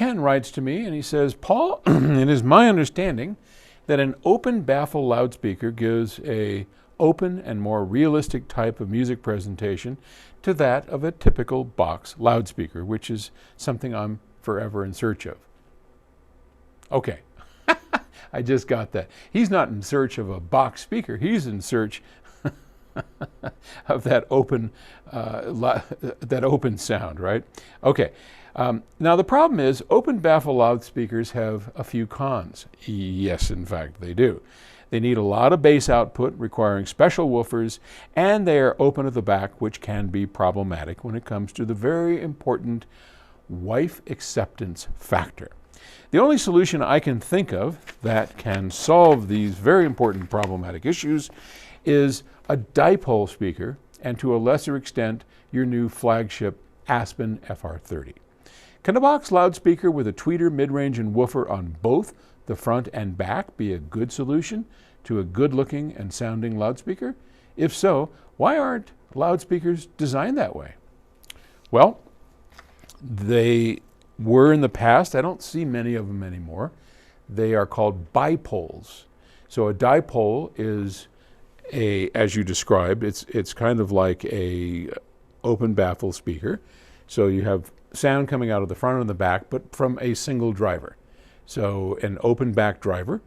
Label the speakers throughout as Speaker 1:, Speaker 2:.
Speaker 1: Ken writes to me and he says, Paul, it is my understanding that an open baffle loudspeaker gives a open and more realistic type of music presentation to that of a typical box loudspeaker, which is something I'm forever in search of. Okay, I just got that. He's not in search of a box speaker. He's in search of that open sound, right? Okay. Now the problem is open baffle loudspeakers have a few cons. Yes, in fact, they do. They need a lot of bass output requiring special woofers, and they are open at the back, which can be problematic when it comes to the very important wife acceptance factor. The only solution I can think of that can solve these very important problematic issues is a dipole speaker, and to a lesser extent, your new flagship Aspen FR30. Can a box loudspeaker with a tweeter, mid-range, and woofer on both the front and back be a good solution to a good-looking and sounding loudspeaker? If so, why aren't loudspeakers designed that way? Well, they were in the past. I don't see many of them anymore. They are called bipoles. So a dipole is as you described, it's kind of like a open baffle speaker. So you have sound coming out of the front and the back, but from a single driver. So an open back driver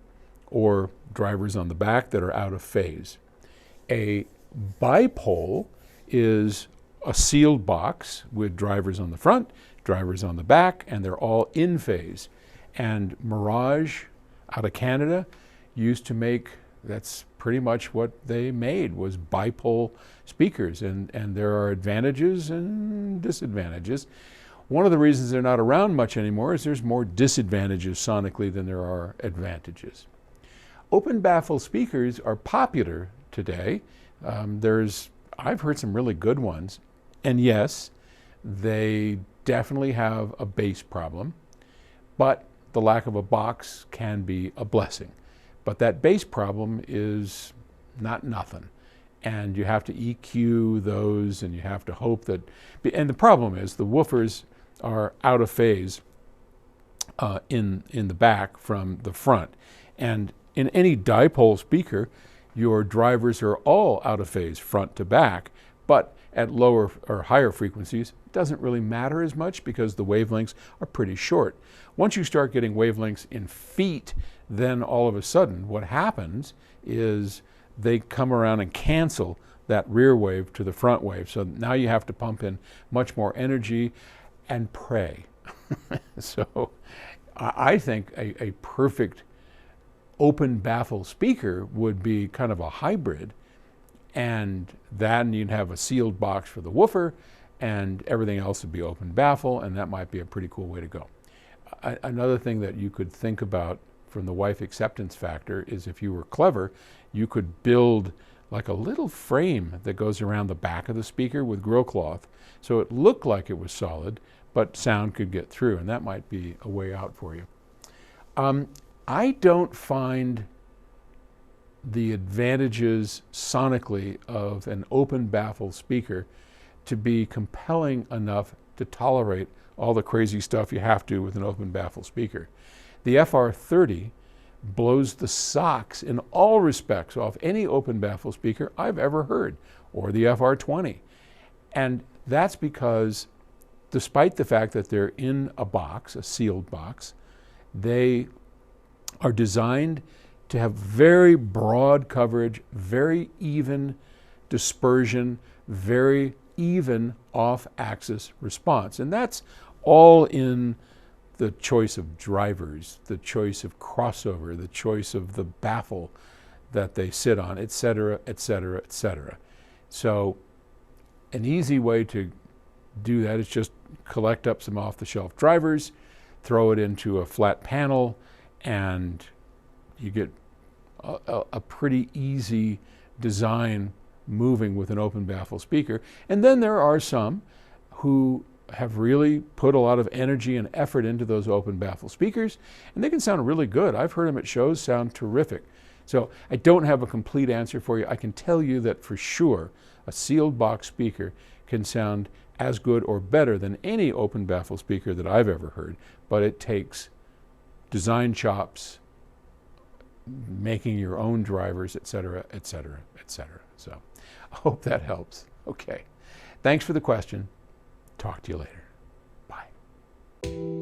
Speaker 1: or drivers on the back that are out of phase. A bipole is a sealed box with drivers on the front, drivers on the back, and they're all in phase. And Mirage out of Canada used to make, that's pretty much what they made, was bipole speakers, and there are advantages and disadvantages. One of the reasons they're not around much anymore is there's more disadvantages sonically than there are advantages. Open baffle speakers are popular today. I've heard some really good ones, and yes, they definitely have a bass problem, but the lack of a box can be a blessing. But that bass problem is not nothing. And you have to EQ those, and you have to hope that, and the problem is the woofers are out of phase in the back from the front. And in any dipole speaker, your drivers are all out of phase front to back, but at lower or higher frequencies, it doesn't really matter as much because the wavelengths are pretty short. Once you start getting wavelengths in feet, then all of a sudden what happens is they come around and cancel that rear wave to the front wave. So now you have to pump in much more energy and pray. So I think a perfect open baffle speaker would be kind of a hybrid, and then you'd have a sealed box for the woofer and everything else would be open baffle, and that might be a pretty cool way to go. Another thing that you could think about from the wife acceptance factor is if you were clever, you could build like a little frame that goes around the back of the speaker with grill cloth, so it looked like it was solid, but sound could get through, and that might be a way out for you. I don't find the advantages sonically of an open baffle speaker to be compelling enough to tolerate all the crazy stuff you have to with an open baffle speaker. The FR30 blows the socks in all respects off any open baffle speaker I've ever heard, or the FR20. And that's because despite the fact that they're in a box, a sealed box, they are designed to have very broad coverage, very even dispersion, very even off-axis response. And that's all in the choice of drivers, the choice of crossover, the choice of the baffle that they sit on, et cetera, et cetera, et cetera. So an easy way to do that is just collect up some off-the-shelf drivers, throw it into a flat panel, and you get a pretty easy design moving with an open baffle speaker. And then there are some who have really put a lot of energy and effort into those open baffle speakers, and they can sound really good. I've heard them at shows sound terrific. So I don't have a complete answer for you. I can tell you that for sure a sealed box speaker can sound as good or better than any open baffle speaker that I've ever heard, but it takes design chops, making your own drivers, etc., etc., etc. So I hope that helps. Okay. Thanks for the question. Talk to you later. Bye.